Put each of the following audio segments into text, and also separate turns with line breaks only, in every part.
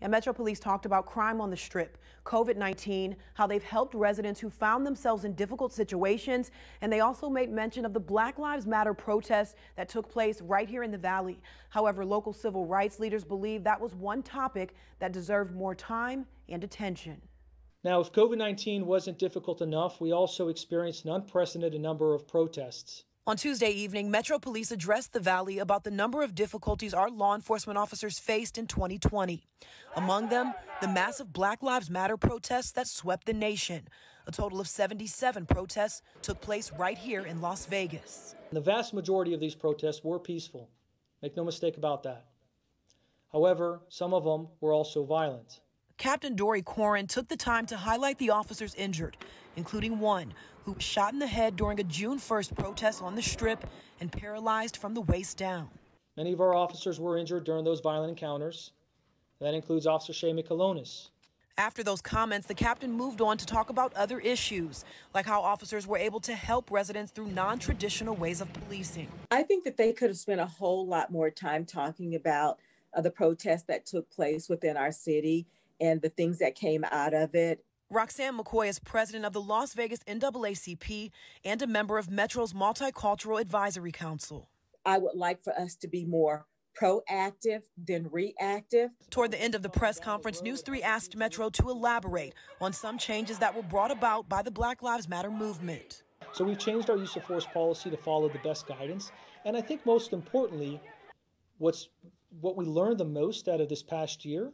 And Metro Police talked about crime on the Strip, COVID-19, how they've helped residents who found themselves in difficult situations. And they also made mention of the Black Lives Matter protests that took place right here in the Valley. However, local civil rights leaders believe that was one topic that deserved more time and attention.
Now, if COVID-19 wasn't difficult enough, we also experienced an unprecedented number of protests.
On Tuesday evening, Metro Police addressed the Valley about the number of difficulties our law enforcement officers faced in 2020. Among them, the massive Black Lives Matter protests that swept the nation. A total of 77 protests took place right here in Las Vegas.
The vast majority of these protests were peaceful. Make no mistake about that. However, some of them were also violent.
Captain Dory Corrin took the time to highlight the officers injured, including one who was shot in the head during a June 1st protest on the Strip and paralyzed from the waist down.
Many of our officers were injured during those violent encounters. That includes Officer Shea McAlonis.
After those comments, the captain moved on to talk about other issues, like how officers were able to help residents through non-traditional ways of policing.
I think that they could have spent a whole lot more time talking about the protests that took place within our city and the things that came out of it.
Roxanne McCoy is president of the Las Vegas NAACP and a member of Metro's Multicultural Advisory Council.
I would like for us to be more proactive than reactive.
Toward the end of the press conference, News 3 asked Metro to elaborate on some changes that were brought about by the Black Lives Matter movement.
So we've changed our use of force policy to follow the best guidance. And I think most importantly, what we learned the most out of this past year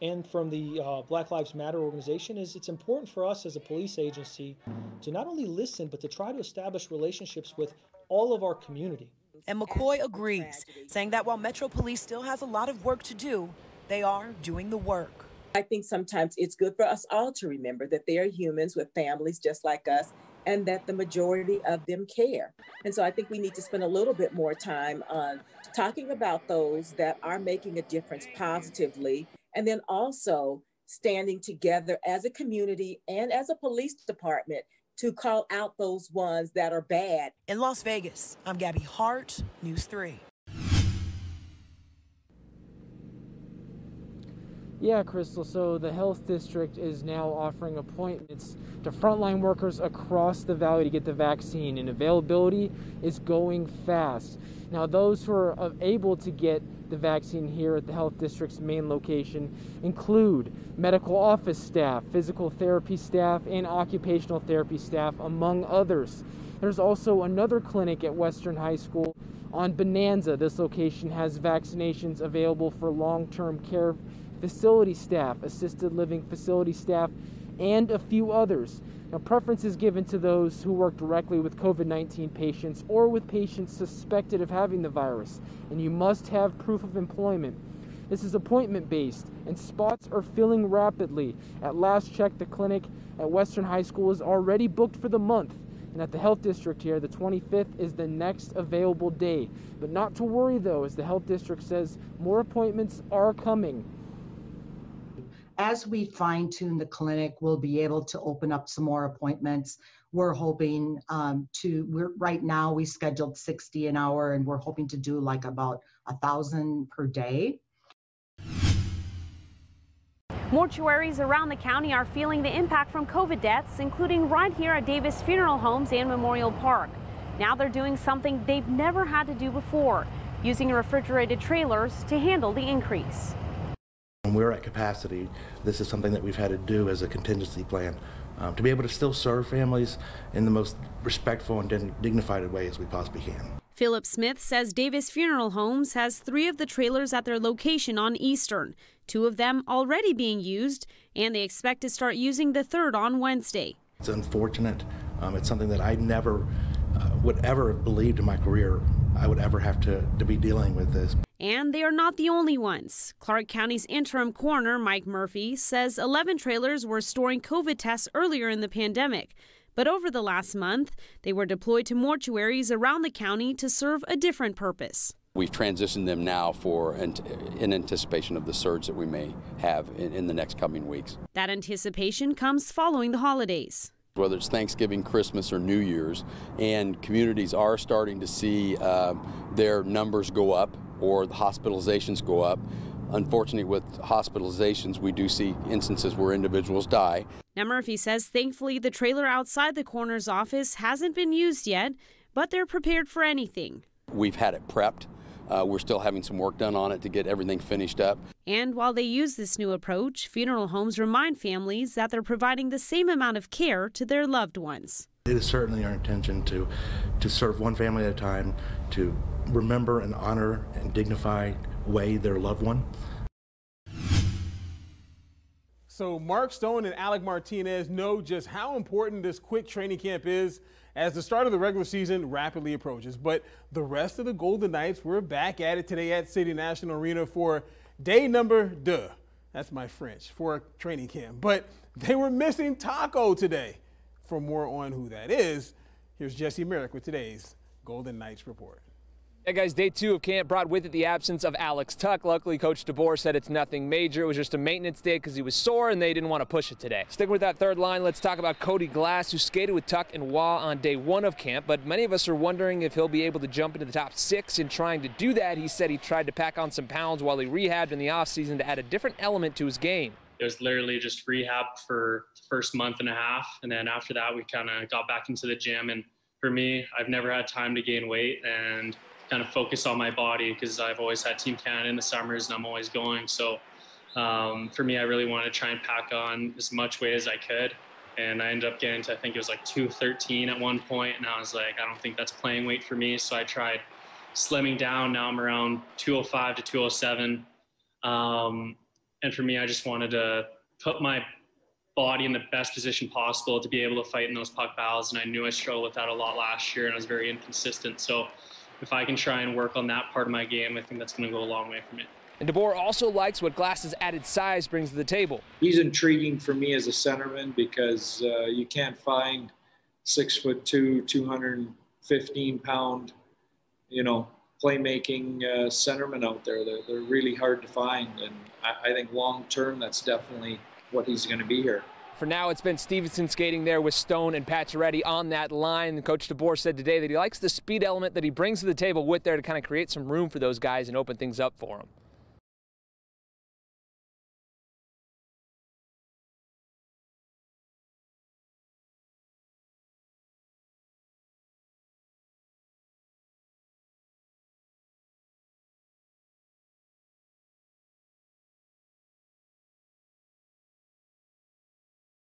and from the Black Lives Matter organization is it's important for us as a police agency to not only listen, but to try to establish relationships with all of our community.
And McCoy agrees, saying that while Metro Police still has a lot of work to do, they are doing the work.
I think sometimes it's good for us all to remember that they are humans with families just like us and that the majority of them care. And so I think we need to spend a little bit more time on talking about those that are making a difference positively, and then also standing together as a community and as a police department to call out those ones that are bad.
In Las Vegas, I'm Gabby Hart, News 3.
Yeah, Crystal, so the health district is now offering appointments to frontline workers across the valley to get the vaccine, and availability is going fast. Now, those who are able to get the vaccine here at the health district's main location include medical office staff, physical therapy staff, and occupational therapy staff, among others. There's also another clinic at Western High School on Bonanza. This location has vaccinations available for long-term care facility staff, assisted living facility staff, and a few others. Now, preference is given to those who work directly with COVID-19 patients or with patients suspected of having the virus, and you must have proof of employment. This is appointment-based, and spots are filling rapidly. At last check, the clinic at Western High School is already booked for the month, and at the health district here, the 25th is the next available day. But not to worry, though, as the health district says more appointments are coming.
As we fine-tune the clinic, we'll be able to open up some more appointments. We're hoping right now we scheduled 60 an hour, and we're hoping to do like about 1,000 per day.
Mortuaries around the county are feeling the impact from COVID deaths, including right here at Davis Funeral Homes and Memorial Park. Now they're doing something they've never had to do before, using refrigerated trailers to handle the increase.
When we're at capacity, this is something that we've had to do as a contingency plan to be able to still serve families in the most respectful and dignified way as we possibly can.
Philip Smith says Davis Funeral Homes has 3 of the trailers at their location on Eastern, 2 of them already being used, and they expect to start using the 3rd on Wednesday.
It's unfortunate. It's something that I never would ever have believed in my career I would ever have to be dealing with this.
And they are not the only ones. Clark County's interim coroner, Mike Murphy, says 11 trailers were storing COVID tests earlier in the pandemic. But over the last month, they were deployed to mortuaries around the county to serve a different purpose.
We've transitioned them now in anticipation of the surge that we may have in the next coming weeks.
That anticipation comes following the holidays.
Whether it's Thanksgiving, Christmas, or New Year's, and communities are starting to see their numbers go up or the hospitalizations go up. Unfortunately, with hospitalizations, we do see instances where individuals die.
Now, Murphy says thankfully the trailer outside the coroner's office hasn't been used yet, but they're prepared for anything.
We've had it prepped. We're still having some work done on it to get everything finished up.
And while they use this new approach, funeral homes remind families that they're providing the same amount of care to their loved ones.
It is certainly our intention to serve one family at a time, to remember and honor and dignify way their loved one.
So Mark Stone and Alec Martinez know just how important this quick training camp is as the start of the regular season rapidly approaches. But the rest of the Golden Knights were back at it today at City National Arena for day number deux. That's my French for a training camp. But they were missing Taco today. For more on who that is, here's Jesse Merrick with today's Golden Knights report.
Yeah, guys, day 2 of camp brought with it the absence of Alex Tuck. Luckily, Coach DeBoer said it's nothing major. It was just a maintenance day because he was sore and they didn't want to push it today. Sticking with that third line, let's talk about Cody Glass, who skated with Tuck and Waugh on day 1 of camp. But many of us are wondering if he'll be able to jump into the top 6. In trying to do that, he said he tried to pack on some pounds while he rehabbed in the offseason to add a different element to his game.
It was literally just rehab for the first month and a half. And then after that, we kind of got back into the gym. And for me, I've never had time to gain weight and kind of focus on my body because I've always had Team Canada in the summers and I'm always going. So for me, I really wanted to try and pack on as much weight as I could. And I ended up getting to, I think it was like 213 at one point. And I was like, I don't think that's playing weight for me. So I tried slimming down. Now I'm around 205 to 207. And for me, I just wanted to put my body in the best position possible to be able to fight in those puck battles. And I knew I struggled with that a lot last year and I was very inconsistent. So if I can try and work on that part of my game, I think that's going to go a long way for me.
And DeBoer also likes what Glass's added size brings to the table.
He's intriguing for me as a centerman because you can't find 6'2", 215-pound, playmaking centermen out there. They're really hard to find, and I think long-term that's definitely what he's going to be here.
For now, it's been Stevenson skating there with Stone and Pacioretty on that line. Coach DeBoer said today that he likes the speed element that he brings to the table with there to kind of create some room for those guys and open things up for them.